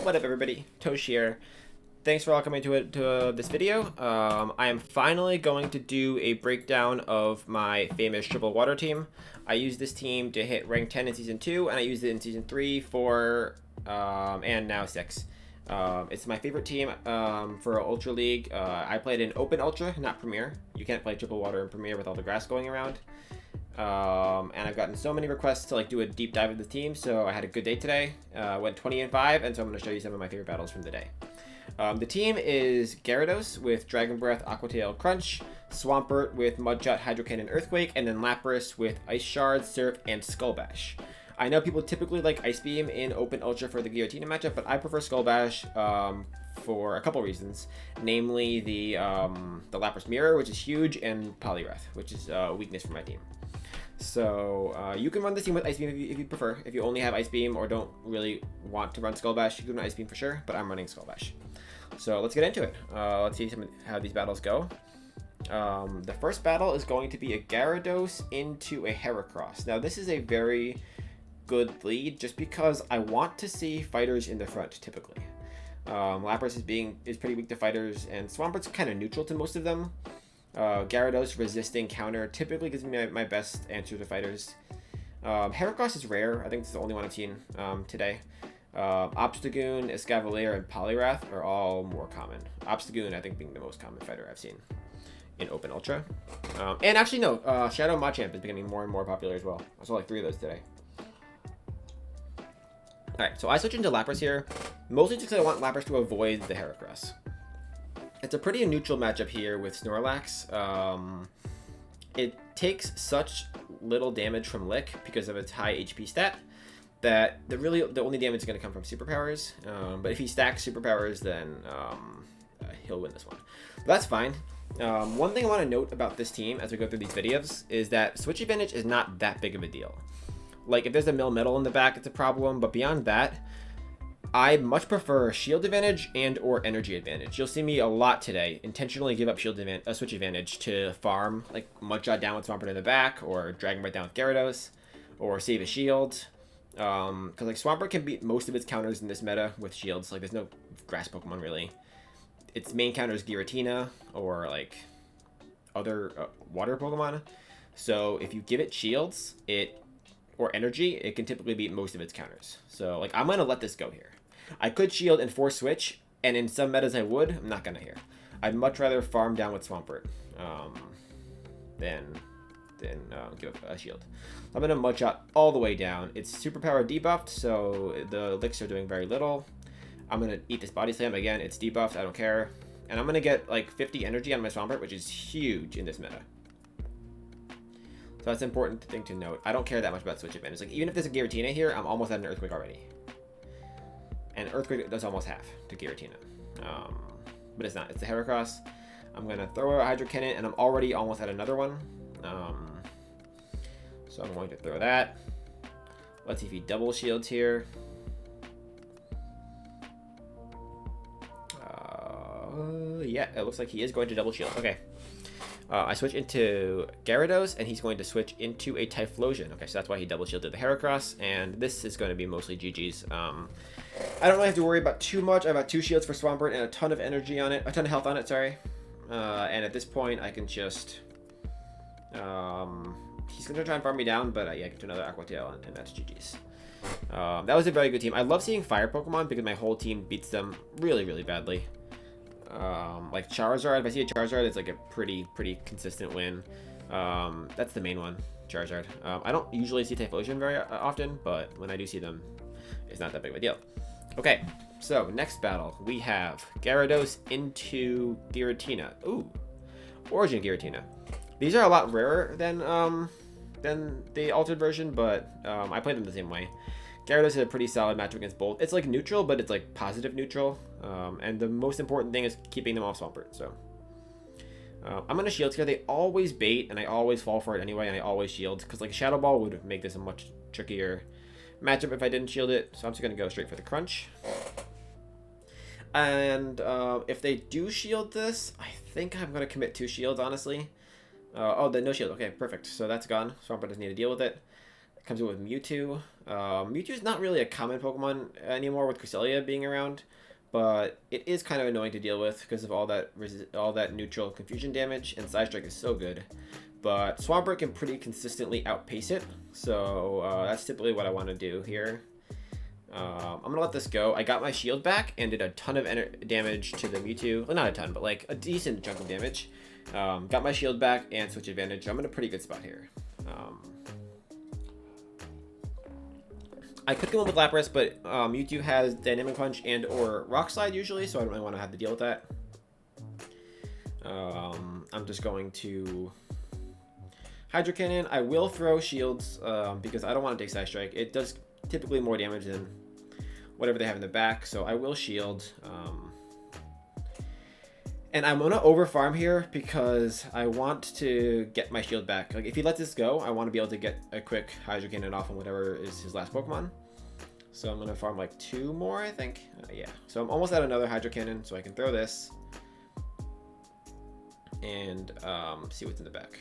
What up, everybody? Tosh here. Thanks for all coming to this video. I am finally going to do a breakdown of my famous triple water team. I used this team to hit rank 10 in Season 2, and I used it in Season 3, 4, and now 6. It's my favorite team for Ultra League. I played in Open Ultra, not Premier. You can't play triple water in Premier with all the grass going around. And I've gotten so many requests to do a deep dive of the team, so I had a good day today. Went 20-5, and so I'm going to show you some of my favorite battles from the day. The team is Gyarados with Dragon Breath, Aqua Tail, Crunch, Swampert with Mudshot, Hydro Cannon, Earthquake, and then Lapras with Ice Shard, Surf, and Skull Bash. I know people typically like Ice Beam in Open Ultra for the Giratina matchup, but I prefer Skull Bash for a couple reasons, namely the Lapras Mirror, which is huge, and Poliwrath, which is a weakness for my team. So you can run this team with Ice Beam if you prefer. If you only have Ice Beam or don't really want to run Skull Bash, you can run Ice Beam for sure, but I'm running Skull Bash. So let's get into it. Let's see how these battles go. The first battle is going to be a Gyarados into a Heracross. Now this is a very good lead just because I want to see fighters in the front typically. Lapras is pretty weak to fighters, and Swampert's kind of neutral to most of them. Gyarados resisting counter typically gives me my best answer to fighters. Heracross is rare. I think it's the only one I've seen today. Obstagoon, Escavalier, and Poliwrath are all more common. Obstagoon, I think, being the most common fighter I've seen in Open Ultra. And actually, no, Shadow Machamp is becoming more and more popular as well. I saw like 3 of those today. Alright, so I switch into Lapras here, mostly just because I want Lapras to avoid the Heracross. It's a pretty neutral matchup here with Snorlax. It takes such little damage from Lick because of its high HP stat that the only damage is going to come from superpowers. But if he stacks superpowers, then he'll win this one. But that's fine. One thing I want to note about this team as we go through these videos is that switch advantage is not that big of a deal. Like if there's a Melmetal in the back, it's a problem. But beyond that, I much prefer shield advantage and or energy advantage. You'll see me a lot today intentionally give up switch advantage to farm, like Mudshot down with Swampert in the back, or Dragon Breath down with Gyarados, or save a shield. Because like Swampert can beat most of its counters in this meta with shields. Like there's no grass Pokemon really. Its main counter is Giratina or like other water Pokemon. So if you give it shields, or energy, it can typically beat most of its counters. So like I'm gonna let this go here. I could shield and force switch, and in some metas I would. I'm not gonna here. I'd much rather farm down with Swampert than give up a shield. I'm gonna Mudshot all the way down. It's superpower debuffed, so the licks are doing very little. I'm gonna eat this body slam again. It's debuffed. I don't care, and I'm gonna get like 50 energy on my Swampert, which is huge in this meta. So that's an important thing to note. I don't care that much about switch advantage. Like even if there's a Giratina here, I'm almost at an Earthquake already. And Earthquake does almost half to Giratina. But it's not. It's the Heracross. I'm going to throw a Hydro Cannon, and I'm already almost at another one. So I'm going to throw that. Let's see if he double shields here. Yeah, it looks like he is going to double shield. Okay. I switch into Gyarados, and he's going to switch into a Typhlosion. Okay, so that's why he double shielded the Heracross, and this is going to be mostly GG's. I don't really have to worry about too much. I've got 2 shields for Swampert and a ton of energy on it, a ton of health on it, sorry. And at this point, I can just... he's going to try and farm me down, but yeah, I get to another Aqua Tail, and that's GG's. That was a very good team. I love seeing fire Pokemon because my whole team beats them really, really badly. Like Charizard, if I see a Charizard, it's like a pretty consistent win. That's the main one, Charizard. I don't usually see Typhlosion very often, but when I do see them, it's not that big of a deal. Okay, so next battle, we have Gyarados into Giratina. Ooh, Origin Giratina. These are a lot rarer than the altered version, but I play them the same way. Gyarados is a pretty solid matchup against both. It's like neutral, but it's like positive neutral. And the most important thing is keeping them off Swampert. So I'm going to shield here. They always bait, and I always fall for it anyway, and I always shield. Because like a Shadow Ball would make this a much trickier matchup if I didn't shield it. So I'm just going to go straight for the Crunch. And if they do shield this, I think I'm going to commit 2 shields, honestly. Oh, the no shield. Okay, perfect. So that's gone. Swampert doesn't need to deal with it. Comes in with Mewtwo. Mewtwo's not really a common Pokemon anymore with Cresselia being around, but it is kind of annoying to deal with because of all that neutral confusion damage, and Side Strike is so good. But Swampert can pretty consistently outpace it, so that's typically what I want to do here. I'm going to let this go. I got my shield back and did a ton of damage to the Mewtwo. Well, not a ton, but like a decent chunk of damage. Got my shield back and switch advantage. I'm in a pretty good spot here. I could go in with Lapras, but Mewtwo has Dynamic Punch and or Rock Slide usually, so I don't really want to have to deal with that. I'm just going to Hydro Cannon. I will throw shields because I don't want to take Side Strike. It does typically more damage than whatever they have in the back, so I will shield. And I'm gonna over farm here because I want to get my shield back. Like if he lets this go, I want to be able to get a quick Hydro Cannon off on whatever is his last Pokemon. So I'm gonna farm like 2 more, I think. Yeah. So I'm almost at another Hydro Cannon, so I can throw this and see what's in the back.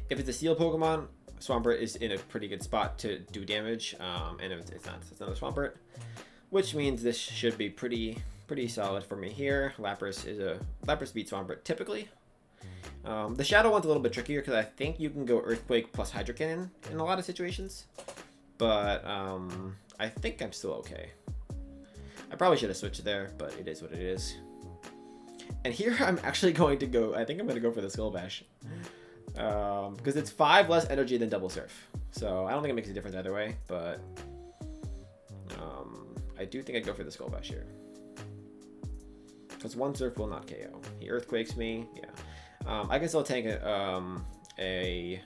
If it's a Steel Pokemon, Swampert is in a pretty good spot to do damage, and if it's not, it's another Swampert, which means this should be pretty solid for me here. Lapras beats Swampert typically. The Shadow one's a little bit trickier because I think you can go Earthquake plus Hydro Cannon in a lot of situations, but I think I'm still okay. I probably should have switched there, but it is what it is. And here I'm actually going to go, I think I'm going to go for the Skull Bash. Because it's 5 less energy than Double Surf. So I don't think it makes a difference either way, but I do think I'd go for the Skull Bash here. Because 1 Surf will not KO. He Earthquakes me, yeah. I can still tank a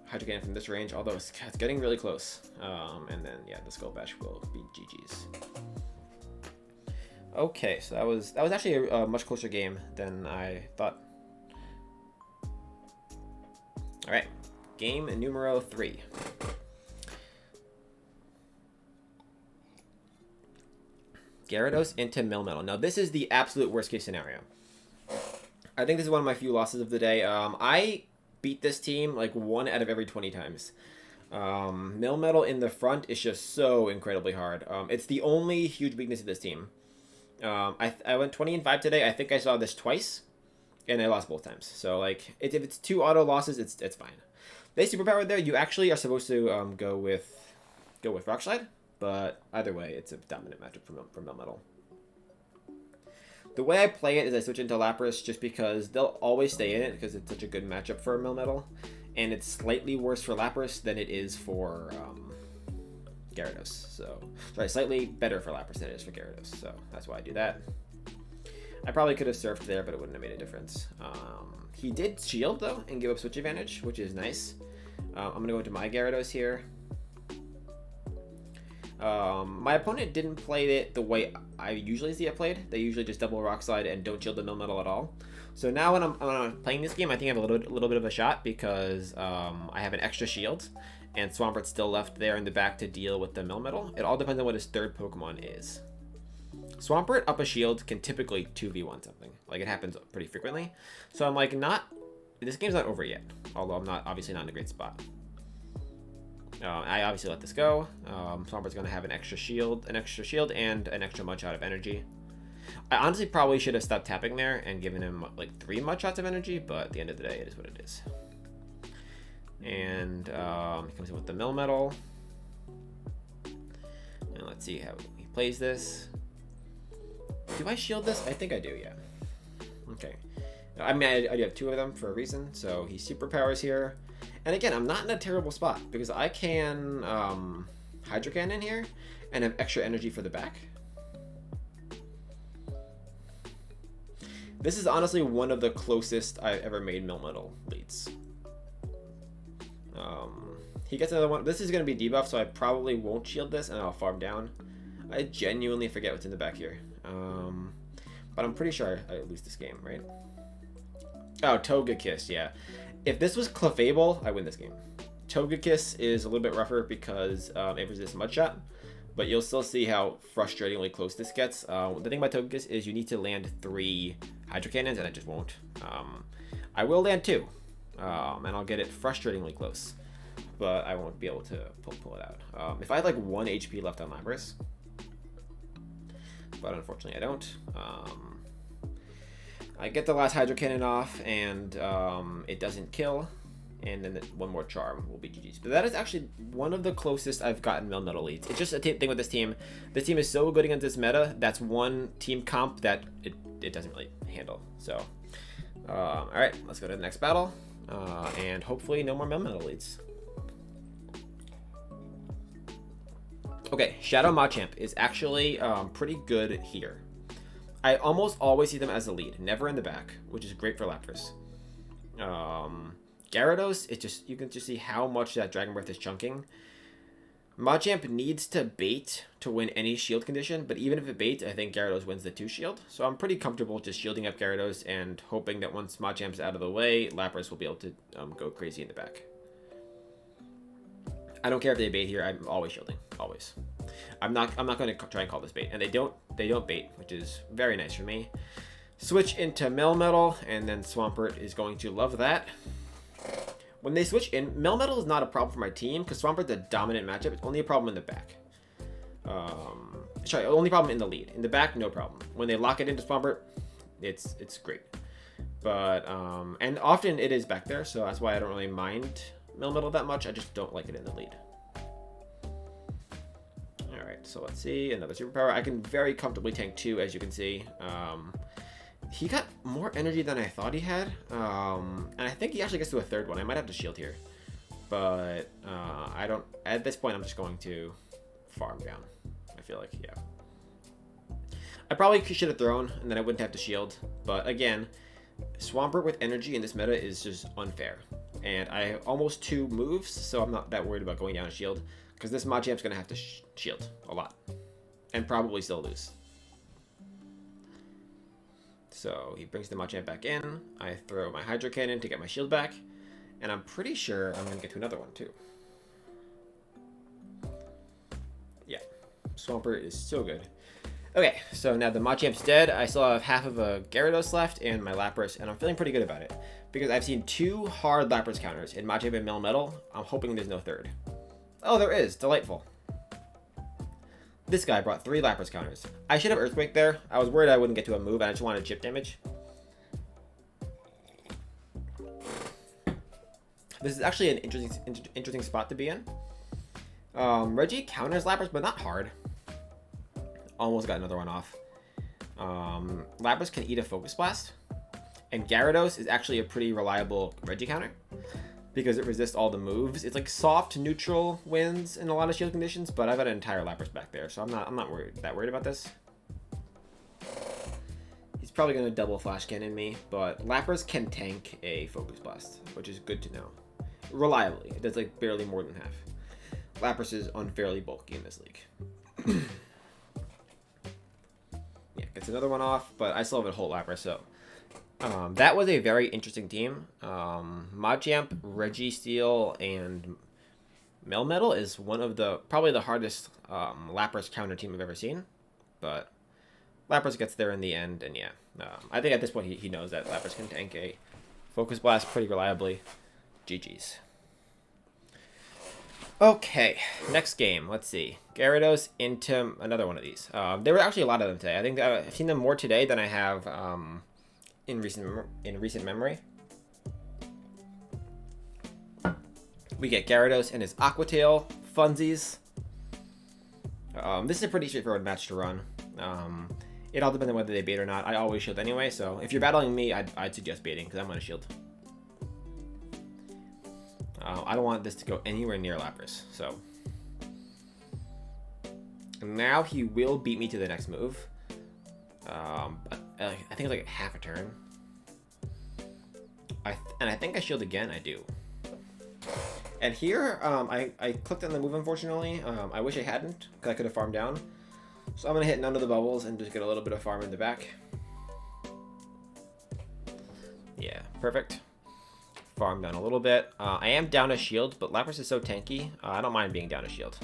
Hydro Cannon from this range, although it's getting really close. And then, yeah, the Skull Bash will be GG's. Okay, so that was actually a much closer game than I thought. All right, game numero 3. Gyarados into Melmetal. Now this is the absolute worst case scenario. I think this is one of my few losses of the day. I beat this team like 1 out of every 20 times. Melmetal in the front is just so incredibly hard. It's the only huge weakness of this team. I went 20-5 today. I think I saw this twice, and I lost both times. So like, if it's 2 auto losses, it's fine. They superpowered there. You actually are supposed to go with Rock Slide, but either way, it's a dominant matchup for Melmetal. The way I play it is I switch into Lapras just because they'll always stay in it because it's such a good matchup for Melmetal, and it's slightly worse for Lapras than it is for Gyarados. So, sorry, slightly better for Lapras than it is for Gyarados. So that's why I do that. I probably could have surfed there, but it wouldn't have made a difference. He did shield though and give up switch advantage, which is nice. I'm gonna go into my Gyarados here. My opponent didn't play it the way I usually see it played. They usually just double Rock Slide and don't shield the Melmetal at all. So now when I'm playing this game, I think I have a little bit of a shot because I have an extra shield, and Swampert's still left there in the back to deal with the Melmetal. It all depends on what his third Pokemon is. Swampert up a shield can typically 2v1 something. Like, it happens pretty frequently. So I'm like, this game's not over yet. Although I'm obviously not in a great spot. I obviously let this go. Swampert's going to have an extra shield and an extra mud shot of energy. I honestly probably should have stopped tapping there and given him like 3 mud shots of energy, but at the end of the day, it is what it is. And he comes in with the Melmetal. And let's see how he plays this. Do I shield this? I think I do, yeah. Okay. I mean, I do have 2 of them for a reason. So he superpowers here. And again, I'm not in a terrible spot because I can Hydro Cannon here and have extra energy for the back. This is honestly one of the closest I've ever made Melmetal leads. He gets another one. This is going to be debuff, so I probably won't shield this and I'll farm down. I genuinely forget what's in the back here. But I'm pretty sure I lose this game, right? Oh, Togekiss, yeah. If this was Clefable, I win this game. Togekiss is a little bit rougher because it resists Mud Shot, but you'll still see how frustratingly close this gets. The thing about Togekiss is you need to land 3 Hydro Cannons, and I just won't. I will land 2, and I'll get it frustratingly close. but I won't be able to pull it out. If I had like 1 HP left on Lapras, but unfortunately I don't. I get the last Hydro Cannon off, and it doesn't kill, and then one more Charm will be GG's. But that is actually one of the closest I've gotten Melmetal leads. It's just a thing with this team. This team is so good against this meta. That's one team comp that it doesn't really handle. So, all right, let's go to the next battle, and hopefully no more Melmetal leads. Okay, Shadow Machamp is actually pretty good here. I almost always see them as the lead, never in the back, which is great for Lapras. Gyarados, you can just see how much that Dragon Breath is chunking. Machamp needs to bait to win any shield condition, but even if it baits, I think Gyarados wins the 2 shield. So I'm pretty comfortable just shielding up Gyarados and hoping that once Machamp's out of the way, Lapras will be able to go crazy in the back. I don't care if they bait here. I'm always shielding, always. I'm not going to try and call this bait, and they don't bait, which is very nice for me. Switch into Melmetal, and then Swampert is going to love that. When they switch in, Melmetal is not a problem for my team because Swampert's a dominant matchup. It's only a problem in the back. Sorry, only problem in the lead. In the back, no problem. When they lock it into Swampert, it's great. But and often it is back there, so that's why I don't really mind Melmetal that much. I just don't like it in the lead. Alright, so let's see. Another superpower. I can very comfortably tank 2, as you can see. He got more energy than I thought he had. And I think he actually gets to a 3rd one. I might have to shield here. But I don't... At this point, I'm just going to farm down. I feel like, yeah. I probably should have thrown, and then I wouldn't have to shield. But again, Swampert with energy in this meta is just unfair. And I have almost 2 moves, so I'm not that worried about going down a shield. Because this Machamp's going to have to shield a lot. And probably still lose. So he brings the Machamp back in. I throw my Hydro Cannon to get my shield back. And I'm pretty sure I'm going to get to another one too. Yeah. Swampert is so good. Okay, so now the Machamp's dead. I still have half of a Gyarados left and my Lapras, and I'm feeling pretty good about it. Because I've seen 2 hard Lapras counters in Machamp and Melmetal. I'm hoping there's no 3rd. Oh, there is. Delightful. This guy brought 3 Lapras counters. I should have Earthquake there. I was worried I wouldn't get to a move, and I just wanted chip damage. This is actually an interesting spot to be in. Reggie counters Lapras, but not hard. Almost got another one off. Lapras can eat a Focus Blast. And Gyarados is actually a pretty reliable Reggie counter. Because it resists all the moves. It's like soft neutral wins in a lot of shield conditions, but I've got an entire Lapras back there, so I'm not that worried about this. He's probably gonna double Flash Cannon me, but Lapras can tank a Focus Blast, which is good to know. Reliably, it does like barely more than half. Lapras is unfairly bulky in this league. Yeah, gets another one off, but I still have a whole Lapras, so. That was a very interesting team. Machamp, Registeel, and Melmetal is one of probably the hardest Lapras counter team I've ever seen. But Lapras gets there in the end, and yeah. I think at this point he knows that Lapras can tank a Focus Blast pretty reliably. GG's. Okay, next game. Let's see. Gyarados into another one of these. There were actually a lot of them today. I think I've seen them more today than I have... in recent memory. We get Gyarados and his Aqua Tail Funsies. This is a pretty straightforward match to run. It all depends on whether they bait or not. I always shield anyway, so if you're battling me, I'd suggest baiting because I'm going to shield. I don't want this to go anywhere near Lapras, so. Now he will beat me to the next move. I think it's like half a turn. And I think I shield again. I do. And here, I clicked on the move, unfortunately. I wish I hadn't, because I could have farmed down. So I'm going to hit none of the bubbles and just get a little bit of farm in the back. Yeah, perfect. Farm down a little bit. I am down a shield, but Lapras is so tanky. I don't mind being down a shield.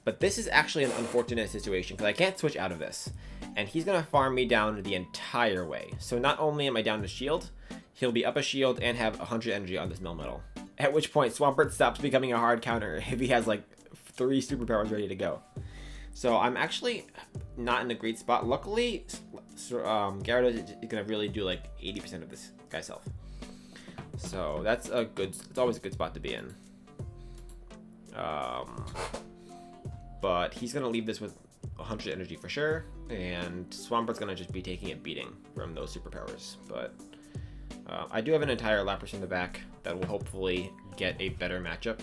But this is actually an unfortunate situation, because I can't switch out of this. And he's going to farm me down the entire way. So not only am I down to shield, he'll be up a shield and have 100 energy on this Melmetal. At which point, Swampert stops becoming a hard counter if he has like 3 superpowers ready to go. So I'm actually not in a great spot. Luckily, Gyarados is going to really do like 80% of this guy's health. So that's a good, it's always a good spot to be in. But he's going to leave this with 100 energy for sure. And Swampert's going to just be taking a beating from those superpowers. But I do have an entire Lapras in the back that will hopefully get a better matchup.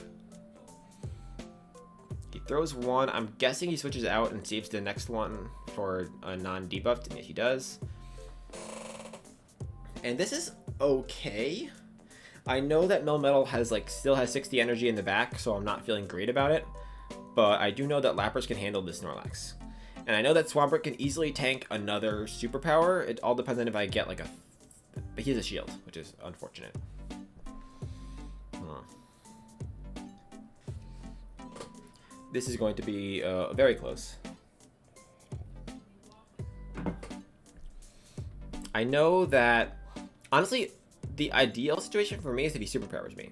He throws one. I'm guessing he switches out and saves the next one for a non-debuffed, and yes, he does. And this is okay. I know that Melmetal has still has 60 energy in the back, so I'm not feeling great about it. But I do know that Lapras can handle this Snorlax. And I know that Swampert can easily tank another superpower. It all depends on if I get like a... But he has a shield, which is unfortunate. This is going to be very close. I know that, honestly, the ideal situation for me is if he superpowers me.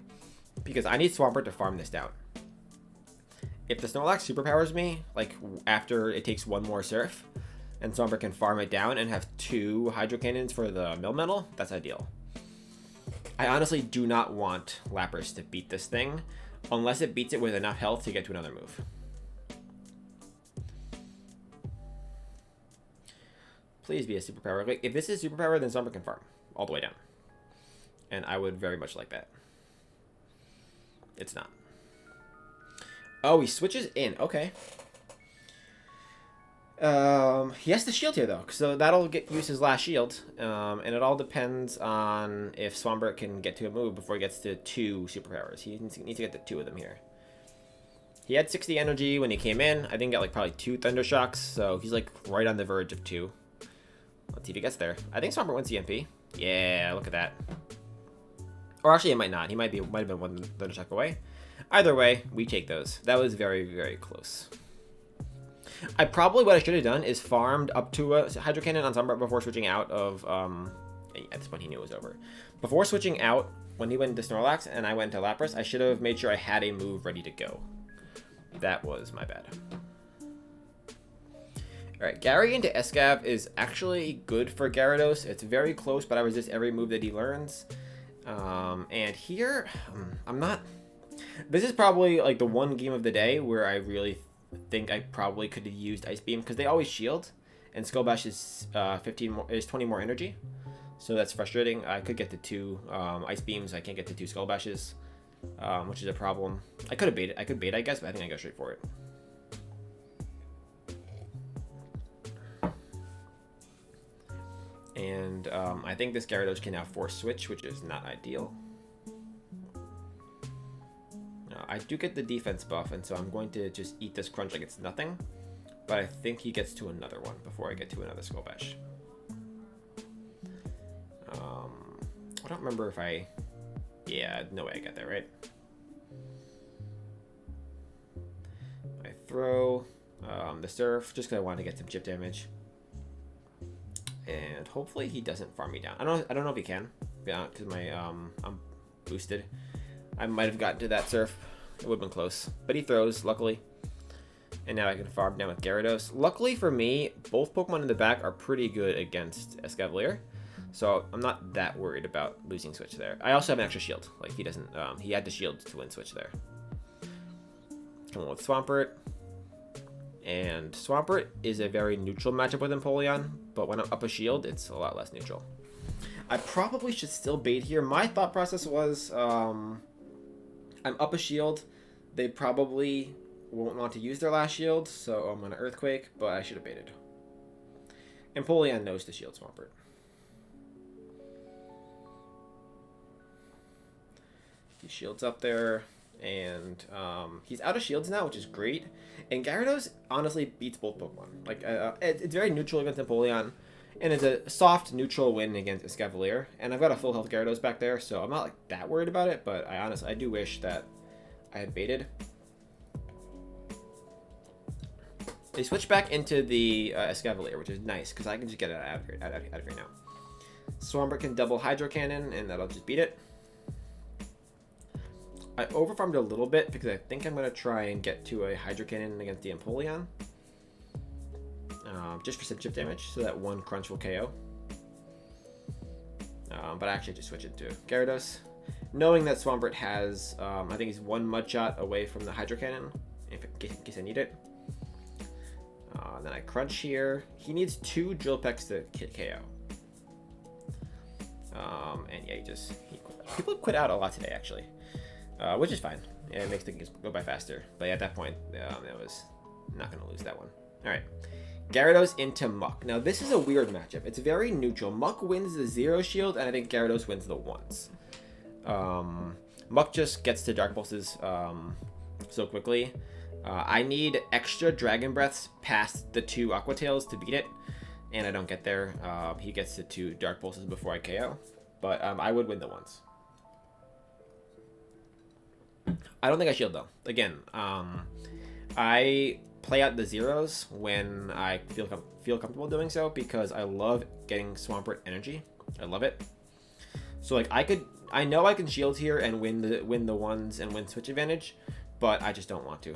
Because I need Swampert to farm this down. If the Snorlax superpowers me, like after it takes one more Surf, and Swampert can farm it down and have 2 Hydro Cannons for the Melmetal, that's ideal. I honestly do not want Lapras to beat this thing, unless it beats it with enough health to get to another move. Please be a superpower. Like, if this is superpower, then Swampert can farm all the way down. And I would very much like that. It's not. Oh, he switches in. Okay. He has the shield here, though. So that'll use his last shield. And it all depends on if Swampert can get to a move before he gets to 2 superpowers. He needs to get to 2 of them here. He had 60 energy when he came in. I think got probably 2 Thunder Shocks. So he's right on the verge of 2. Let's see if he gets there. I think Swampert wins CMP. Yeah, look at that. Or actually, it might not. He might have been 1 Thunder Shock away. Either way, we take those. That was very, very close. What I should have done is farmed up to a Hydro Cannon on Swampert before switching out of, at this point he knew it was over. Before switching out, when he went to Snorlax and I went to Lapras, I should have made sure I had a move ready to go. That was my bad. Alright, Gary into Escav is actually good for Gyarados. It's very close, but I resist every move that he learns. And here, I'm not... This is probably the one game of the day where I really think I probably could have used Ice Beam, because they always shield, and Skull Bash is 20 more energy, so that's frustrating. I could get to 2 Ice Beams. I can't get to 2 Skull Bashes, which is a problem. I could have baited. I could bait, I guess, but I think I go straight for it. And I think this Gyarados can now force switch, which is not ideal. I do get the defense buff, and so I'm going to just eat this crunch like it's nothing. But I think he gets to another one before I get to another Skull Bash. I don't remember if I... Yeah, no way I got that, right? I throw the Surf just because I want to get some chip damage. And hopefully he doesn't farm me down. I don't know if he can, because my I'm boosted. I might have gotten to that Surf. It would have been close. But he throws, luckily. And now I can farm down with Gyarados. Luckily for me, both Pokemon in the back are pretty good against Escavalier. So I'm not that worried about losing Switch there. I also have an extra shield. He doesn't, he had the shield to win Switch there. Come on with Swampert. And Swampert is a very neutral matchup with Empoleon. But when I'm up a shield, it's a lot less neutral. I probably should still bait here. My thought process was, I'm up a shield. They probably won't want to use their last shield, so I'm going to Earthquake, but I should have baited. Empoleon knows to shield Swampert. He shields up there, and he's out of shields now, which is great. And Gyarados honestly beats both Pokemon. It's very neutral against Empoleon. And it's a soft, neutral win against Escavalier. And I've got a full health Gyarados back there, so I'm not that worried about it. But I do wish that I had baited. They switch back into the Escavalier, which is nice, because I can just get it out of here now. Swampert can double Hydro Cannon, and that'll just beat it. I overfarmed a little bit because I think I'm going to try and get to a Hydro Cannon against the Empoleon. Just for some chip damage, so that one crunch will KO. But I actually just switch it to Gyarados. Knowing that Swampert has, I think he's one Mud Shot away from the Hydro Cannon, in case I need it. Then I crunch here. He needs 2 Drill Pecks to KO. And yeah, people quit out a lot today, actually. Which is fine. Yeah, it makes things go by faster. But yeah, at that point, that was not going to lose that one. Alright. Gyarados into Muck. Now, this is a weird matchup. It's very neutral. Muck wins the 0 shield, and I think Gyarados wins the 1s. Muck just gets to Dark Pulses so quickly. I need extra Dragon Breaths past the 2 Aqua Tails to beat it, and I don't get there. He gets to 2 Dark Pulses before I KO, but I would win the 1s. I don't think I shield, though. Again, I play out the 0s when I feel comfortable doing so, because I love getting Swampert energy. I love it. So like I know I can shield here and win the 1s and win switch advantage, but I just don't want to.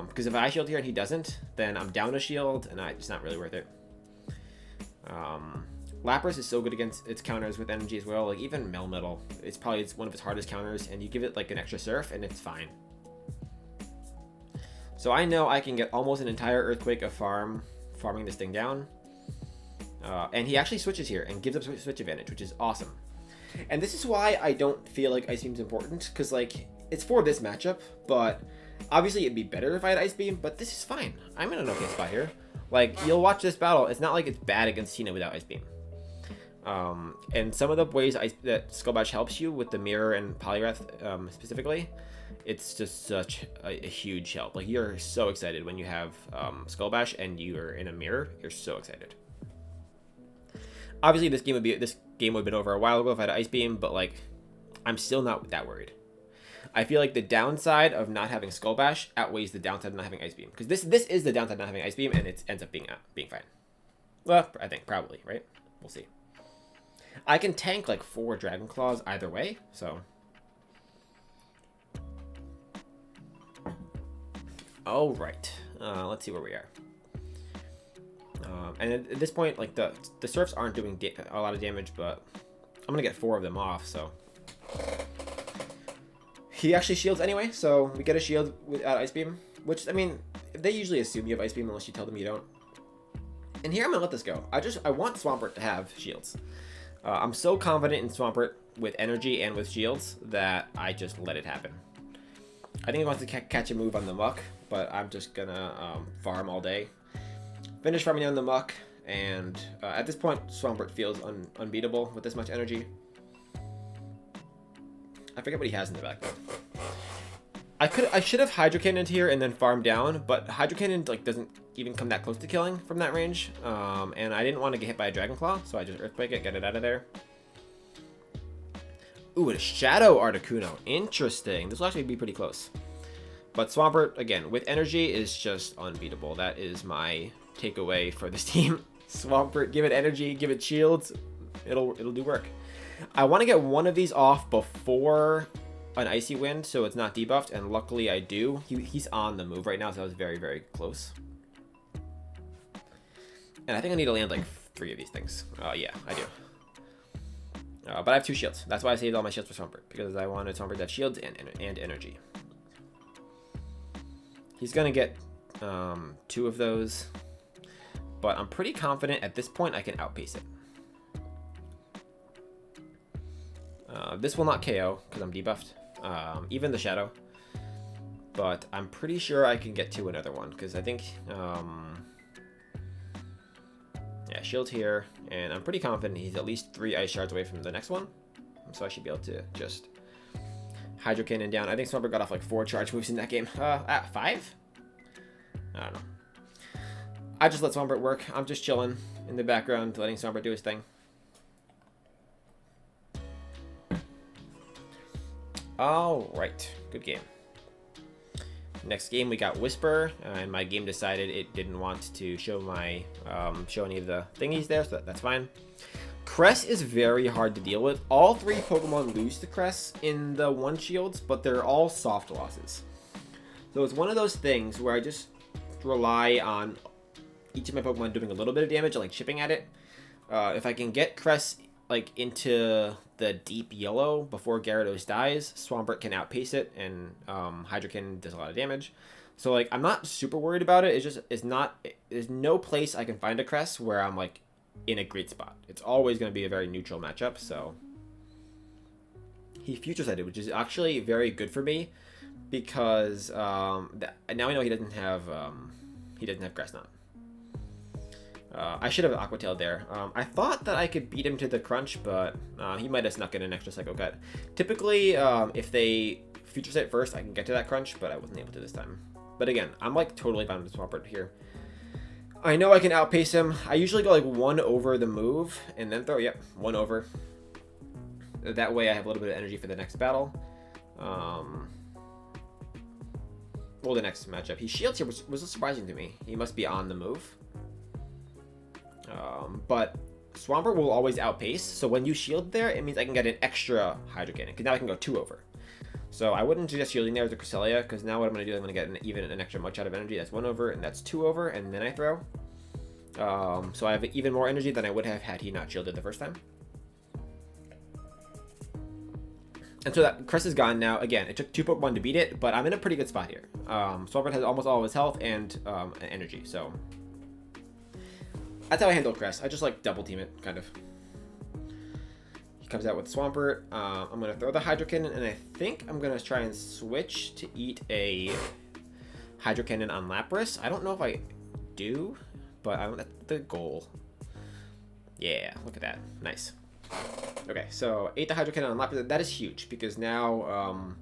Because if I shield here and he doesn't, then I'm down a shield and it's not really worth it. Lapras is so good against its counters with energy as well. Like even Melmetal, it's probably one of its hardest counters, and you give it like an extra Surf and it's fine. So I know I can get almost an entire Earthquake of farming this thing down. And he actually switches here and gives up switch advantage, which is awesome. And this is why I don't feel like Ice Beam's important, because like it's for this matchup, but obviously it'd be better if I had Ice Beam, but this is fine. I'm in an okay spot here. Like, you'll watch this battle, it's not like it's bad against Tina without Ice Beam. And some of the ways that Skull Bash helps you with the Mirror and Poliwrath specifically, it's just such a huge help. Like, you're so excited when you have Skull Bash and you're in a Mirror. You're so excited. Obviously, this game would have been over a while ago if I had Ice Beam, but like, I'm still not that worried. I feel like the downside of not having Skull Bash outweighs the downside of not having Ice Beam, because this is the downside of not having Ice Beam, and it ends up being fine. Well, I think probably, right? We'll see. I can tank like 4 Dragon Claws either way, so. All right, let's see where we are. And at this point, like the Surfs aren't doing a lot of damage, but I'm gonna get 4 of them off. So he actually shields anyway, so we get a shield without Ice Beam. Which, I mean, they usually assume you have Ice Beam unless you tell them you don't. And here I'm gonna let this go. I want Swampert to have shields. I'm so confident in Swampert with energy and with shields that I just let it happen. I think he wants to catch a move on the Muck, but I'm just gonna farm all day. Finish farming down the Muck, and at this point, Swampert feels unbeatable with this much energy. I forget what he has in the back though. I should have Hydro Cannoned here and then farm down, but Hydro Cannon like doesn't even come that close to killing from that range, and I didn't want to get hit by a Dragon Claw, so I just Earthquake it, get it out of there. Ooh, a Shadow Articuno. Interesting. This will actually be pretty close. But Swampert, again, with energy is just unbeatable. That is my takeaway for this team. Swampert, give it energy, give it shields, it'll do work. I want to get one of these off before an Icy Wind, so it's not debuffed, and luckily I do. He's on the move right now, so that was very, very close. And I think I need to land like 3 of these things. Yeah, I do. But I have 2 shields. That's why I saved all my shields for Swampert, because I wanted Swampert to have shields and energy. He's going to get 2 of those, but I'm pretty confident at this point I can outpace it. This will not KO because I'm debuffed, even the Shadow, but I'm pretty sure I can get to another one because I think, yeah, shield here, and I'm pretty confident he's at least 3 Ice Shards away from the next one, so I should be able to just Hydro Cannon down. I think Swampert got off like 4 charge moves in that game. 5? I don't know. I just let Swampert work. I'm just chilling in the background, letting Swampert do his thing. All right, good game. Next game we got Whisper, and my game decided it didn't want to show my show any of the thingies there, so that's fine. Cress is very hard to deal with. All 3 Pokemon lose to Cress in the 1 shields, but they're all soft losses. So it's one of those things where I just rely on each of my Pokemon doing a little bit of damage, like chipping at it. If I can get Cress like into the deep yellow before Gyarados dies, Swampert can outpace it, and Hydrokin does a lot of damage. So like I'm not super worried about it. There's no place I can find a Cress where I'm like in a great spot. It's always going to be a very neutral matchup. So he future sighted, which is actually very good for me because now I know he doesn't have Grass Knot. I should have Aqua Tail there. I thought that I could beat him to the crunch, but he might have snuck in an extra Psycho Cut. Typically, if they future sight first, I can get to that crunch, but I wasn't able to this time. But again, I'm like totally fine with Swampert here. I know I can outpace him. I usually go like 1 over the move and then throw. Yep, 1 over. That way I have a little bit of energy for the next battle. Well, the next matchup. He shields here, which was surprising to me. He must be on the move. But Swampert will always outpace. So when you shield there, it means I can get an extra Hydro Cannon. Because now I can go 2 over. So I wouldn't suggest shielding there with the Cresselia, because now what I'm going to do, I'm going to get even an extra much out of energy. That's 1 over, and that's 2 over, and then I throw. So I have even more energy than I would have had he not shielded the first time. And so that Cress is gone now. Again, it took 2 Pokemon to beat it, but I'm in a pretty good spot here. Swampert has almost all of his health and energy, so that's how I handle Cress. I just like double team it, kind of. He comes out with Swampert. I'm going to throw the Hydro Cannon, and I think I'm going to try and switch to eat a Hydro Cannon on Lapras. I don't know if I do, but that's the goal. Yeah, look at that. Nice. Okay, so ate the Hydro Cannon on Lapras. That is huge, because now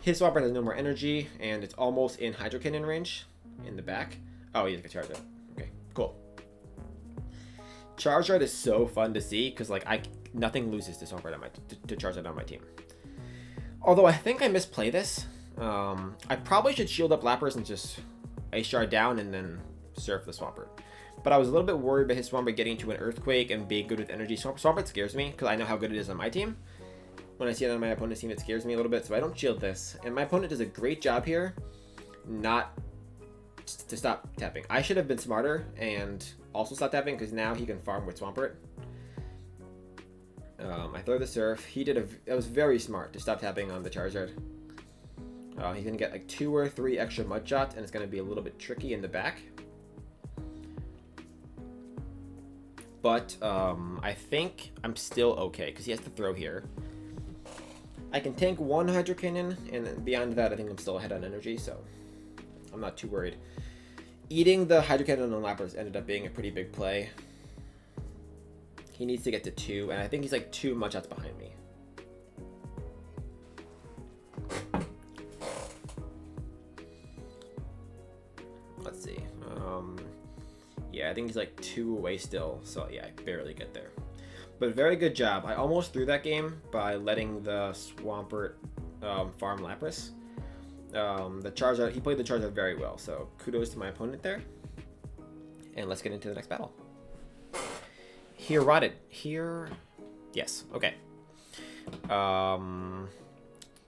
his Swampert has no more energy, and it's almost in Hydro Cannon range in the back. Oh, he has a Charizard. Okay, cool. Charizard is so fun to see, because like nothing loses to Swampert on to Charizard on my team. Although I think I misplay this. I probably should shield up Lapras and just Ice Shard down and then surf the Swampert. But I was a little bit worried about his Swampert getting into an Earthquake and being good with energy. Swampert scares me because I know how good it is on my team. When I see it on my opponent's team, it scares me a little bit, so I don't shield this. And my opponent does a great job here not to stop tapping. I should have been smarter and also stop tapping, because now he can farm with Swampert. I throw the Surf. That was very smart to stop tapping on the Charizard. He's going to get like 2 or 3 extra Mud Shots, and it's going to be a little bit tricky in the back. But I think I'm still okay, because he has to throw here. I can tank 1 Hydro Cannon, and then beyond that, I think I'm still ahead on energy, so I'm not too worried. Eating the Hydro Cannon on Lapras ended up being a pretty big play. He needs to get to 2, and I think he's like 2 Mud Shots behind me. Let's see. Yeah, I think he's like 2 away still, so yeah, I barely get there. But very good job. I almost threw that game by letting the Swampert farm Lapras. The Charizard, he played the Charizard very well, so kudos to my opponent there. And let's get into the next battle. Here, rotted. Here, yes, okay.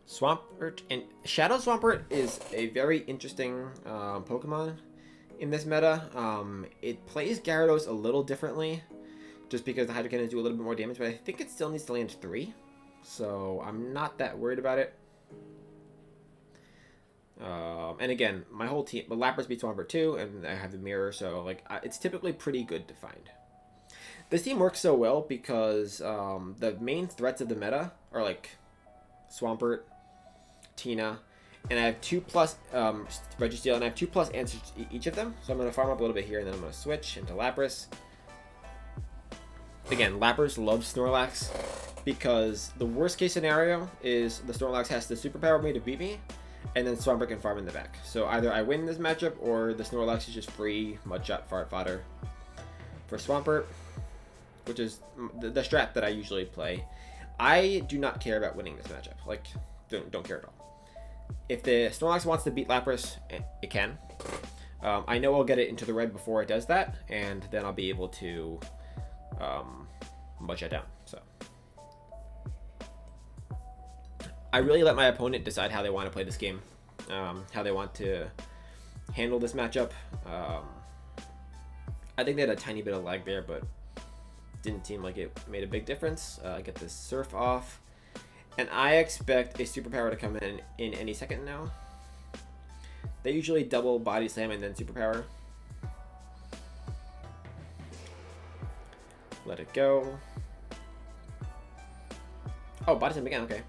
Swampert and Shadow Swampert is a very interesting Pokemon in this meta. It plays Gyarados a little differently, just because the Hydro Cannons do a little bit more damage, but I think it still needs to land 3, so I'm not that worried about it. And again, my whole team, but Lapras beats Swampert too, and I have the mirror, so like it's typically pretty good to find. This team works so well because the main threats of the meta are like Swampert, Tina, and I have 2+ Registeel, and I have 2+ answers to each of them. So I'm going to farm up a little bit here, and then I'm going to switch into Lapras. Again, Lapras loves Snorlax because the worst case scenario is the Snorlax has to superpower me to beat me, and then Swampert can farm in the back. So either I win this matchup, or the Snorlax is just free Mudshot fodder for Swampert, which is the strat that I usually play. I do not care about winning this matchup. Like, don't care at all. If the Snorlax wants to beat Lapras, it can. I know I'll get it into the red before it does that, and then I'll be able to but shut down. So I really let my opponent decide how they want to play this game, how they want to handle this matchup. I think they had a tiny bit of lag there, but didn't seem like it made a big difference. I get this Surf off, and I expect a superpower to come in any second now. They usually double body slam and then superpower. Let it go. Oh, body slam again, okay.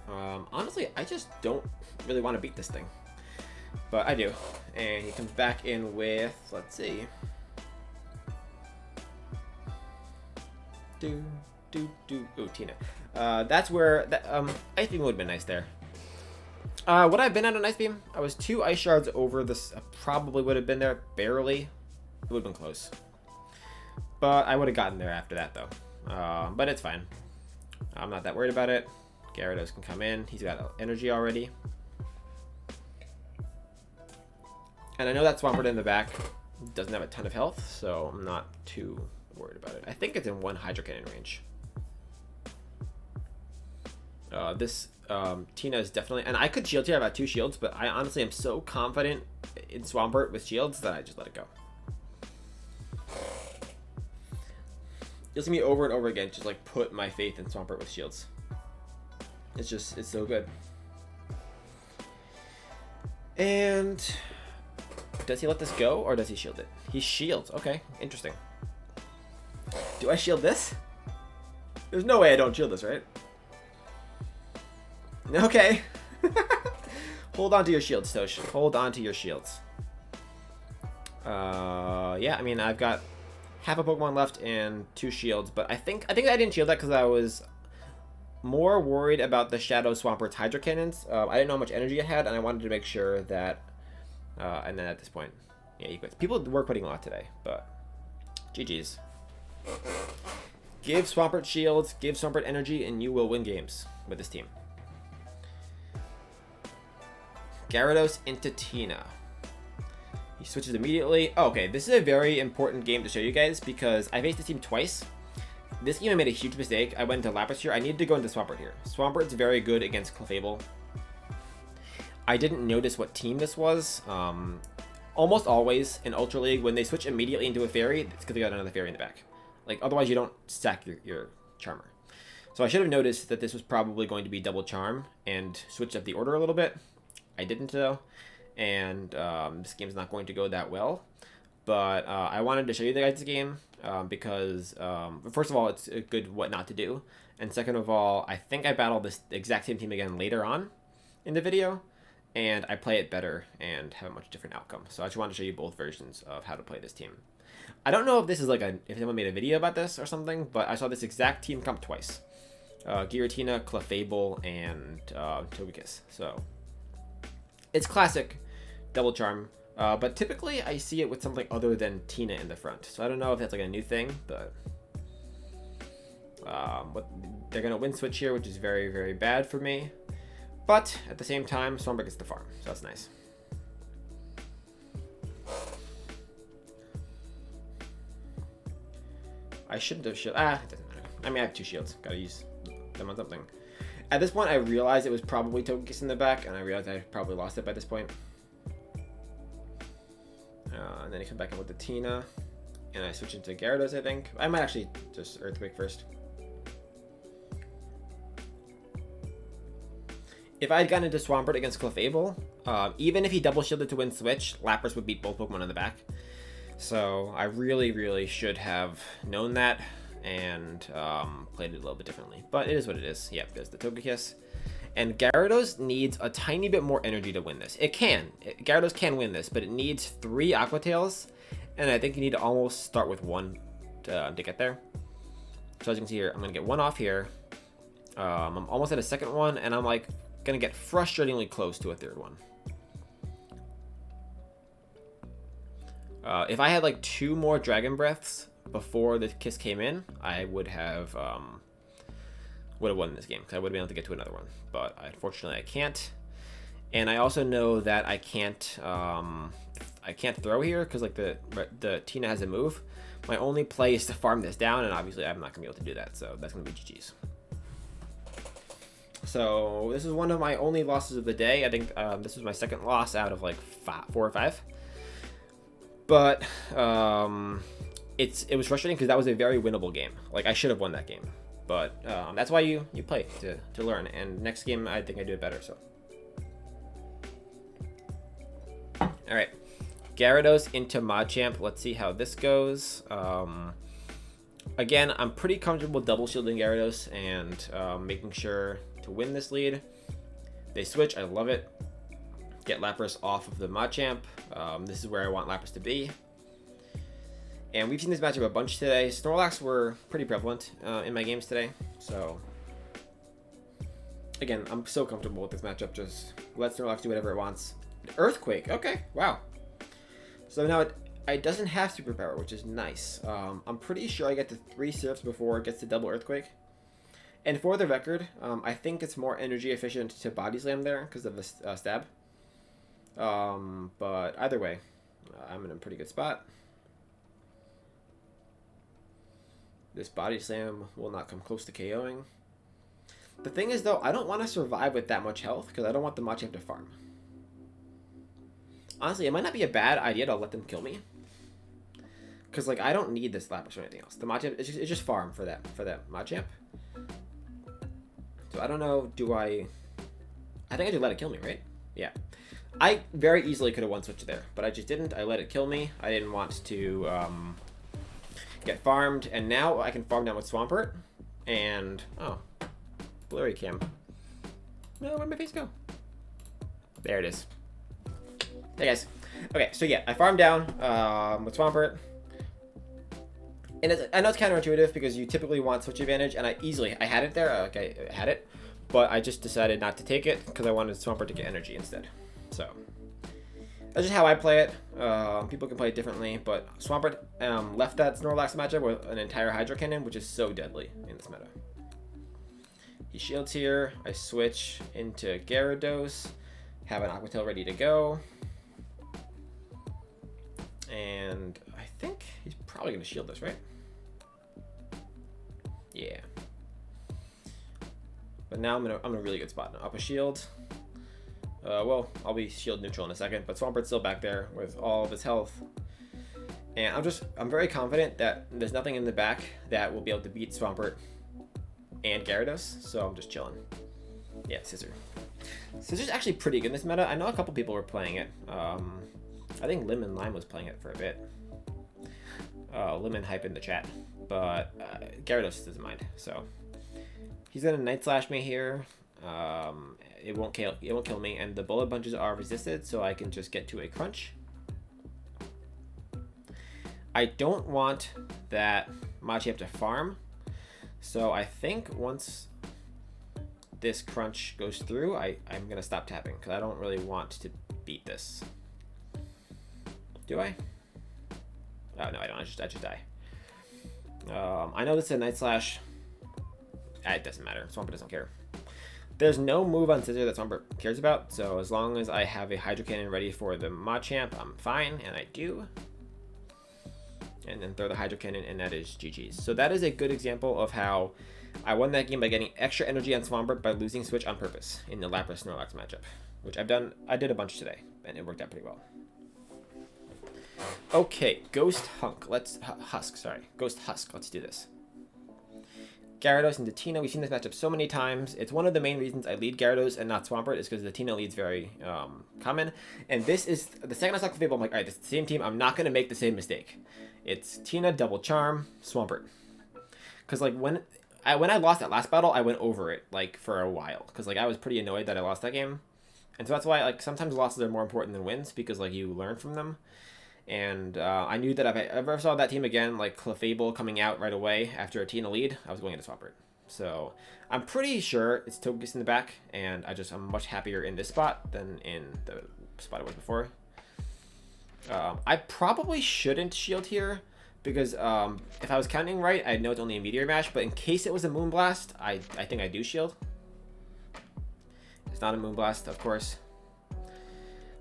Honestly, I just don't really want to beat this thing, but I do. And he comes back in with, let's see. Oh, Tina. That's where that Ice Beam would have been nice there. Would I have been at an Ice Beam? I was 2 Ice Shards over this. Probably would have been there, barely. It would have been close. But I would have gotten there after that, though. But it's fine. I'm not that worried about it. Gyarados can come in. He's got energy already. And I know that Swampert in the back doesn't have a ton of health, so I'm not too worried about it. I think it's in 1 Hydro Cannon range. This Tina is definitely, and I could shield here. I've got 2 shields, but I honestly am so confident in Swampert with shields that I just let it go. You'll see me over and over again just like put my faith in Swampert with shields. It's so good. And does he let this go or does he shield it? He shields. Okay, interesting. Do I shield this? There's no way I don't shield this, right? Okay. Hold on to your shields, Tosh. Hold on to your shields. Yeah, I mean, I've got half a Pokemon left and 2 shields, but I think I didn't shield that because I was more worried about the Shadow Swampert's Hydro Cannons. I didn't know how much energy it had, and I wanted to make sure that. And then at this point, yeah, he quits. People were quitting a lot today, but GG's. Give Swampert shields, give Swampert energy, and you will win games with this team. Gyarados into Tina. He switches immediately. Oh, okay, this is a very important game to show you guys because I faced this team twice. This game I made a huge mistake. I went into Lapras here. I needed to go into Swampert here. Swampert's very good against Clefable. I didn't notice what team this was. Almost always in Ultra League, when they switch immediately into a Fairy, it's because they got another Fairy in the back. Like, otherwise you don't stack your Charmer. So I should have noticed that this was probably going to be double Charm and switch up the order a little bit. I didn't, though. And this game's not going to go that well. But I wanted to show you guys this game because, first of all, it's a good what not to do. And second of all, I think I battled this exact same team again later on in the video. And I play it better and have a much different outcome. So I just wanted to show you both versions of how to play this team. I don't know if this is like if anyone made a video about this or something, but I saw this exact team comp twice. Giratina, Clefable, and Togekiss. So it's classic double charm. But typically I see it with something other than Tina in the front. So I don't know if that's like a new thing, but they're going to win switch here, which is very, very bad for me. But at the same time, Swampert gets the farm, so that's nice. I shouldn't have shielded. It doesn't matter. I mean, I have 2 shields. Gotta use them on something. At this point, I realized it was probably Togekiss in the back, and I realized I probably lost it by this point. And then he comes back in with the Tina, and I switch into Gyarados, I think. I might actually just Earthquake first. If I had gotten into Swampert against Clefable, even if he double shielded to win switch, Lapras would beat both Pokemon in the back. So I really, really should have known that and played it a little bit differently. But it is what it is. Yep, there's the Togekiss. And Gyarados needs a tiny bit more energy to win this. It can. Gyarados can win this, but it needs 3 Aqua Tails. And I think you need to almost start with 1 to get there. So as you can see here, I'm going to get 1 off here. I'm almost at a second one, and I'm like going to get frustratingly close to a third one. If I had like 2 more Dragon Breaths before the Kiss came in, I would have won this game because I would have been able to get to another one. But unfortunately, I can't. And I also know that I can't. I I can't throw here because like the Tina has a move. My only play is to farm this down, and obviously I'm not gonna be able to do that, so that's gonna be GG's. So this is one of my only losses of the day. I think this was my second loss out of like 4 or 5. But it was frustrating because that was a very winnable game. Like I should have won that game, but that's why you play to learn. And next game I think I do it better. So all right, Gyarados into Machamp. Let's see how this goes. Again, I'm pretty comfortable double shielding Gyarados and making sure to win this lead. They switch. I love it. Get Lapras off of the Machamp. This is where I want Lapras to be. And we've seen this matchup a bunch today. Snorlax were pretty prevalent in my games today. So, again, I'm so comfortable with this matchup. Just let Snorlax do whatever it wants. Earthquake. Okay, wow. So now it doesn't have superpower, which is nice. I'm pretty sure I get to 3 surfs before it gets to double Earthquake. And for the record, I think it's more energy efficient to Body Slam there because of the stab. But either way, I'm in a pretty good spot. This Body Slam will not come close to KOing. The thing is, though, I don't want to survive with that much health because I don't want the Machamp to farm. Honestly, it might not be a bad idea to let them kill me. Because, like, I don't need this Lapras or anything else. The Machamp, it's just farm for that Machamp. So I don't know, I think I just let it kill me, right? Yeah. I very easily could have one switched there, but I just didn't. I let it kill me. I didn't want to get farmed, and now I can farm down with Swampert. And, oh, blurry cam. No, where'd my face go? There it is. Hey guys. Okay, so yeah, I farmed down with Swampert. And I know it's counterintuitive because you typically want switch advantage, and I had it there. Okay, I had it, but I just decided not to take it because I wanted Swampert to get energy instead. So that's just how I play it. People can play it differently, but Swampert left that Snorlax matchup with an entire Hydro Cannon, which is so deadly in this meta. He shields here. I switch into Gyarados, have an Aqua Tail ready to go, and I think he's probably going to shield this, right? Yeah. But now I'm in a really good spot now. Up a shield. Well, I'll be shield neutral in a second, but Swampert's still back there with all of his health. And I'm very confident that there's nothing in the back that will be able to beat Swampert and Gyarados, so I'm just chilling. Yeah, Scissor. Scissor's actually pretty good in this meta. I know a couple people were playing it. I think Lemon Lime was playing it for a bit. Lemon hype in the chat, but Gyarados doesn't mind. So he's gonna Night Slash me here. It won't kill me, and the bullet bunches are resisted, so I can just get to a crunch. I don't want that Machamp to farm, so I think once this crunch goes through, I'm gonna stop tapping because I don't really want to beat this. Do I? Oh no, I don't. I just die. I know this is a Night Slash. It doesn't matter. Swampert doesn't care. There's no move on Scissor that Swampert cares about, so as long as I have a Hydro Cannon ready for the Machamp, I'm fine, and I do. And then throw the Hydro Cannon, and that is GG's. So that is a good example of how I won that game by getting extra energy on Swampert by losing Switch on purpose in the Lapras Snorlax matchup, which I did a bunch today, and it worked out pretty well. Okay, Ghost Husk, let's do this. Gyarados into Tina. We've seen this matchup so many times. It's one of the main reasons I lead Gyarados and not Swampert is because the Tina lead's very common. And this is the second I saw the Fable, I'm like, all right, this is the same team. I'm not going to make the same mistake. It's Tina, Double Charm, Swampert. Because like when I lost that last battle, I went over it like for a while because like I was pretty annoyed that I lost that game. And so that's why like sometimes losses are more important than wins because like you learn from them. And I knew that if I ever saw that team again, like Clefable coming out right away after a Tina lead, I was going into Swampert. So I'm pretty sure it's Togekiss in the back, and I'm much happier in this spot than in the spot I was before. I probably shouldn't shield here, because if I was counting right, I know it's only a Meteor Mash, but in case it was a Moonblast, I think I do shield. It's not a Moonblast, of course.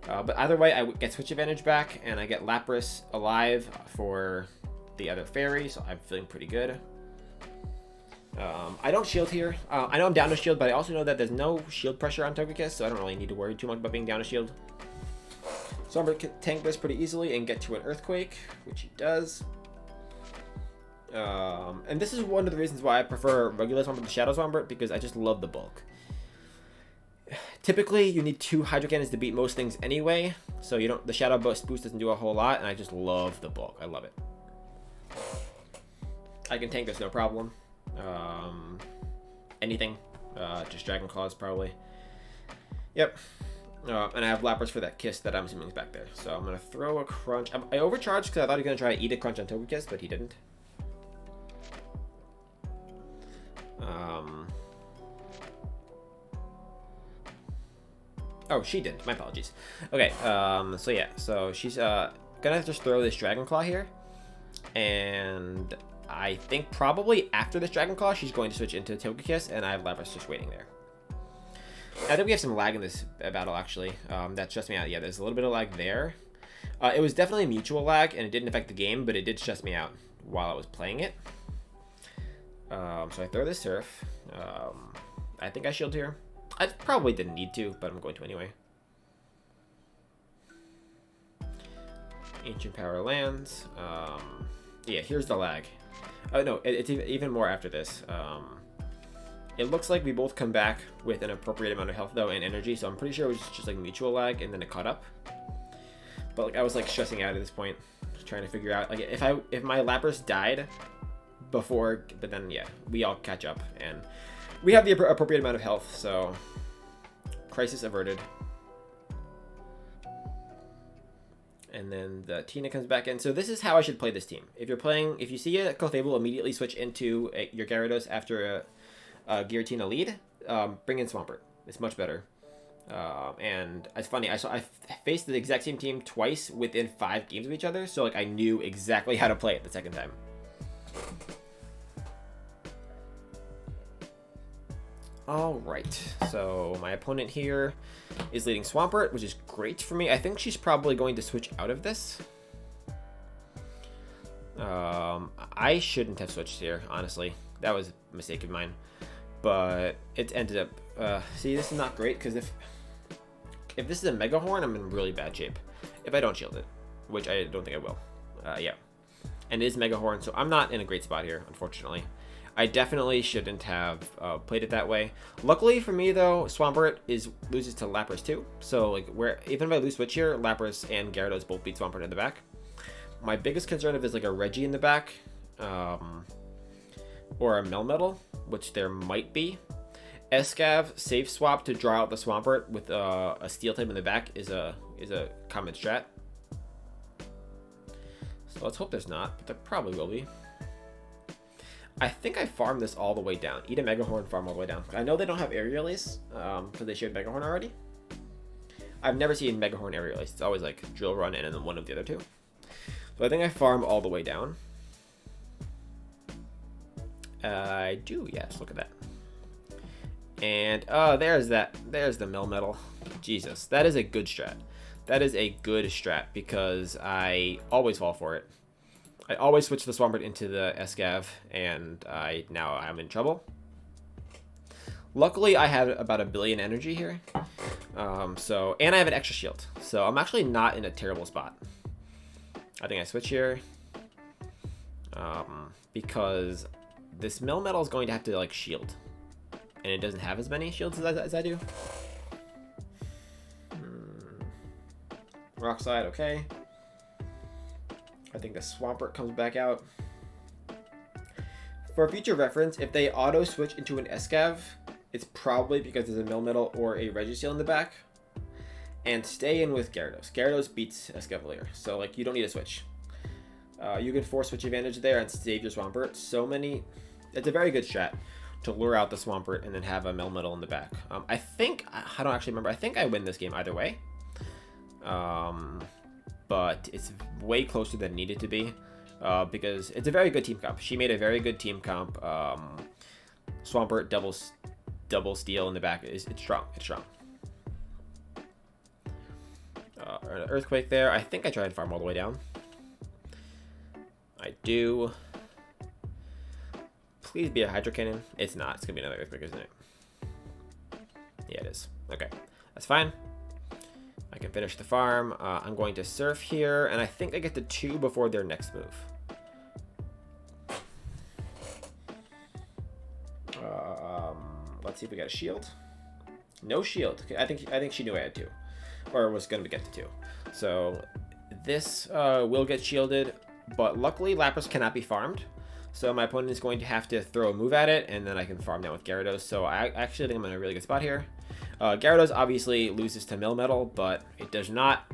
But either way, I get switch advantage back, and I get Lapras alive for the other fairy, so I'm feeling pretty good. I don't shield here. I know I'm down to shield, but I also know that there's no shield pressure on Togekiss, so I don't really need to worry too much about being down to shield. So I'm going to tank this pretty easily and get to an Earthquake, which he does. And this is one of the reasons why I prefer regular Swampert to Shadow Swampert, because I just love the bulk. Typically, you need 2 Hydro Cannons to beat most things anyway, so you don't. The Shadow boost doesn't do a whole lot, and I just love the bulk. I love it. I can tank this no problem. Anything, just Dragon Claws probably. Yep. And I have Lapras for that Kiss that I'm assuming is back there. So I'm gonna throw a Crunch. I overcharged because I thought he was gonna try to eat a Crunch on Togekiss, but he didn't. Oh, she didn't. My apologies. Okay, so yeah, so she's gonna just throw this Dragon Claw here, and I think probably after this Dragon Claw, she's going to switch into Togekiss, and I have Lapras just waiting there. I think we have some lag in this battle, actually. That stressed me out. Yeah, there's a little bit of lag there. It was definitely a mutual lag, and it didn't affect the game, but it did stress me out while I was playing it. So I throw this Surf. I think I shield here. I probably didn't need to, but I'm going to anyway. Ancient Power lands. Yeah, here's the lag. Oh no, it's even more after this. It looks like we both come back with an appropriate amount of health though and energy, so I'm pretty sure it was just like mutual lag and then it caught up. But like I was like stressing out at this point, just trying to figure out like if my Lapras died before, but then yeah, we all catch up and we have the appropriate amount of health, so crisis averted. And then the Tina comes back in. So this is how I should play this team. If you see a Clefable, immediately switch into your Gyarados after a Giratina lead. Bring in Swampert. It's much better. And it's funny. I faced the exact same team twice within 5 games of each other. So like I knew exactly how to play it the second time. All right, so my opponent here is leading Swampert, which is great for me. I think she's probably going to switch out of this. I shouldn't have switched here, honestly. That was a mistake of mine. But it ended up... see, this is not great, because if this is a Mega Horn, I'm in really bad shape. If I don't shield it, which I don't think I will. Yeah. And it is Mega Horn, so I'm not in a great spot here, unfortunately. I definitely shouldn't have played it that way. Luckily for me, though, Swampert loses to Lapras too. So like, even if I lose switch here, Lapras and Gyarados both beat Swampert in the back. My biggest concern if there's like a Reggie in the back, or a Melmetal, which there might be. Escav safe swap to draw out the Swampert with a Steel type in the back is a common strat. So let's hope there's not, but there probably will be. I think I farmed this all the way down. Eat a Mega Horn, farm all the way down. I know they don't have Aerial Release, because they shared Mega Horn already. I've never seen Mega Horn Aerial Release. It's always like Drill Run and then one of the other two. So I think I farm all the way down. I do, yes, look at that. And, there's the Melmetal. Jesus, that is a good strat. That is a good strat, because I always fall for it. I always switch the Swampert into the Escav, and now I'm in trouble. Luckily, I have about 1 billion energy here, and I have an extra shield, so I'm actually not in a terrible spot. I think I switch here, because this Melmetal is going to have to like shield, and it doesn't have as many shields as I do. Rock Slide, okay. I think the Swampert comes back out. For future reference, if they auto switch into an Escav, it's probably because there's a Melmetal or a Registeel in the back. And stay in with Gyarados. Gyarados beats Escavalier, so like you don't need to switch. You can force switch advantage there and save your Swampert. It's a very good strat to lure out the Swampert and then have a Melmetal in the back. I don't actually remember. I think I win this game either way. But it's way closer than it needed to be, because it's a very good team comp. She made a very good team comp. Swampert double steal in the back. It's strong. It's strong. An Earthquake there. I think I tried to farm all the way down. I do. Please be a Hydro Cannon. It's not. It's going to be another Earthquake, isn't it? Yeah, it is. Okay. That's fine. I can finish the farm. I'm going to Surf here, and I think I get to 2 before their next move. Let's see if we got a shield. No shield. I think she knew I had 2, or was going to get to 2. So this will get shielded, but luckily Lapras cannot be farmed. So my opponent is going to have to throw a move at it, and then I can farm down with Gyarados. So I actually think I'm in a really good spot here. Gyarados obviously loses to Melmetal, but it does not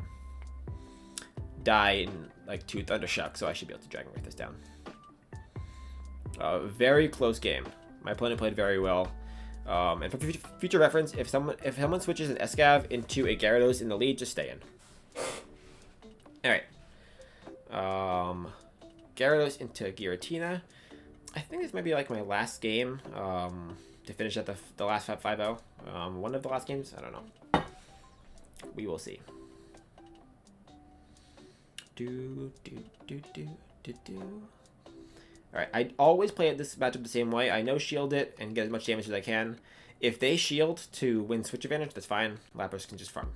die in like 2 Thunder Shock, so I should be able to Dragon Breath this down. Very close game. My opponent played very well. And for future reference, if someone switches an Escav into a Gyarados in the lead, just stay in. All right. Gyarados into Giratina. I think this might be like my last game to finish at the last 5-0. One of the last games. I don't know. We will see. Alright, I always play this matchup the same way. I know shield it and get as much damage as I can. If they shield to win switch advantage, that's fine. Lapras can just farm.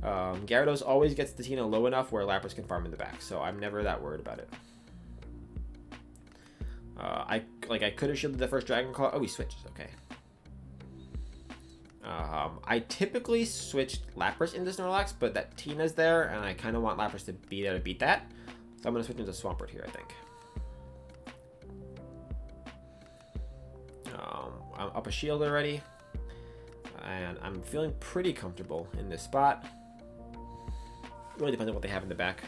Gyarados always gets the Tina low enough where Lapras can farm in the back, so I'm never that worried about it. I could have shielded the first Dragon Claw. Oh, he switches. Okay. I typically switched Lapras into Snorlax, but that Tina's there, and I kind of want Lapras to be there to beat that. So I'm going to switch into Swampert here, I think. I'm up a shield already, and I'm feeling pretty comfortable in this spot. Really depends on what they have in the back.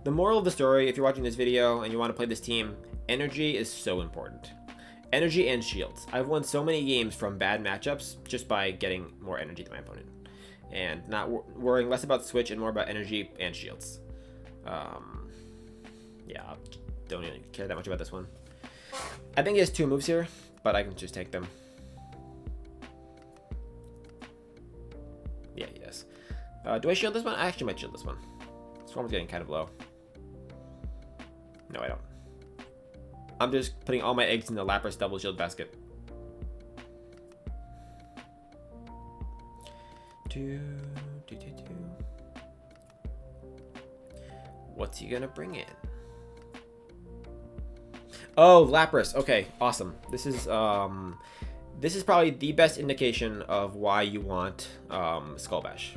The moral of the story, if you're watching this video and you want to play this team, energy is so important. Energy and shields. I've won so many games from bad matchups just by getting more energy than my opponent. And not worrying less about switch and more about energy and shields. Yeah, I don't even care that much about this one. I think he has 2 moves here, but I can just take them. Yeah, he does. Do I shield this one? I actually might shield this one. This one's getting kind of low. No, I don't. I'm just putting all my eggs in the Lapras double shield basket. What's he gonna bring in? Oh, Lapras. Okay, awesome. This is probably the best indication of why you want Skull Bash.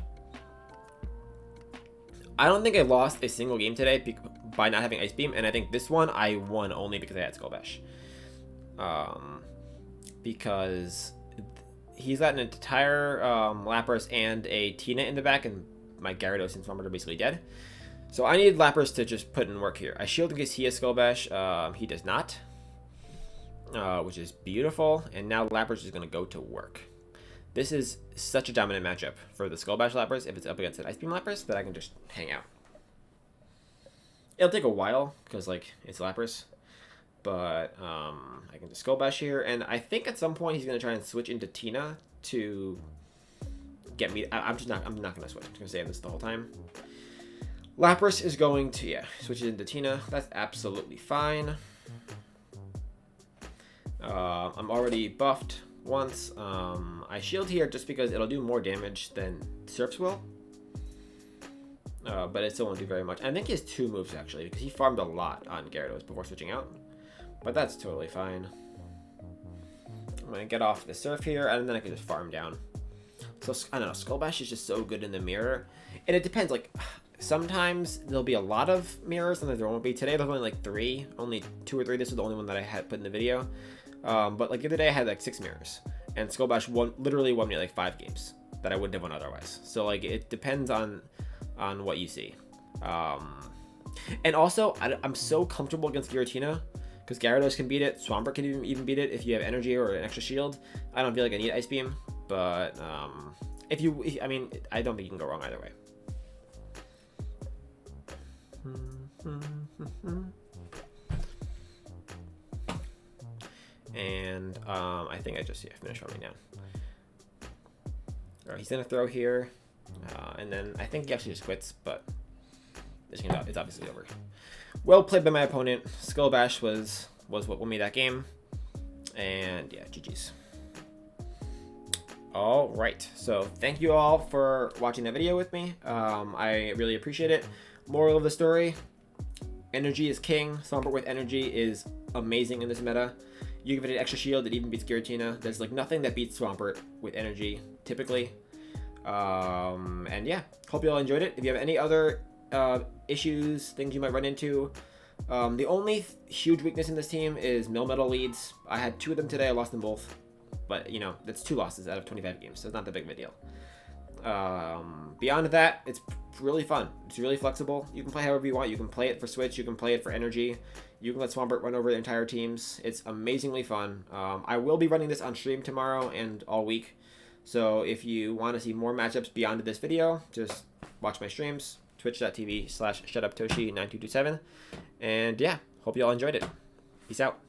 I don't think I lost a single game today by not having Ice Beam, and I think this one I won only because I had Skull Bash. Because he's got an entire Lapras and a Tina in the back, and my Gyarados and Swampert are basically dead. So I need Lapras to just put in work here. I shield in case he has Skull Bash. He does not, which is beautiful. And now Lapras is going to go to work. This is such a dominant matchup for the Skull Bash Lapras if it's up against an Ice Beam Lapras that I can just hang out. It'll take a while because like it's Lapras, but I can just Skull Bash here, and I think at some point he's going to try and switch into Tina to get me. I'm not going to switch. I'm just going to save this the whole time. Lapras is going to, switch it into Tina. That's absolutely fine. I'm already buffed once. I shield here just because it'll do more damage than Surfs will. But it still won't do very much. I think he has 2 moves, actually, because he farmed a lot on Gyarados before switching out. But that's totally fine. I'm going to get off the Surf here, and then I can just farm down. So, I don't know, Skull Bash is just so good in the mirror. And it depends, like, sometimes there'll be a lot of mirrors, sometimes there won't be. Today there's only like 3, only 2 or 3. This is the only one that I had put in the video. But like the other day I had like 6 mirrors, and Skull Bash literally won me like 5 games that I wouldn't have won otherwise. So like it depends on what you see. And also I'm so comfortable against Giratina because Gyarados can beat it, Swampert can even beat it if you have energy or an extra shield. I don't feel like I need Ice Beam, but I mean I don't think you can go wrong either way. And I think I just finished farming now. Or he's gonna throw here, and then I think he actually just quits, but it's obviously over. Well played by my opponent. Skull Bash was what won me that game, and yeah, GG's. All right, so thank you all for watching the video with me. I really appreciate it. Moral of the story: energy is king. Swampert with energy is amazing in this meta. You give it an extra shield, it even beats Giratina. There's like nothing that beats Swampert with energy, typically. And yeah, hope you all enjoyed it. If you have any other issues, things you might run into, the only huge weakness in this team is Melmetal leads. I had 2 of them today, I lost them both. But, you know, that's 2 losses out of 25 games, so it's not that big of a deal. Beyond that, it's really fun. It's really flexible. You can play however you want. You can play it for Switch. You can play it for energy. You can let Swampert run over the entire teams. It's amazingly fun. I will be running this on stream tomorrow and all week. So if you want to see more matchups beyond this video, just watch my streams. Twitch.tv/shutuptoshi9227. And yeah, hope you all enjoyed it. Peace out.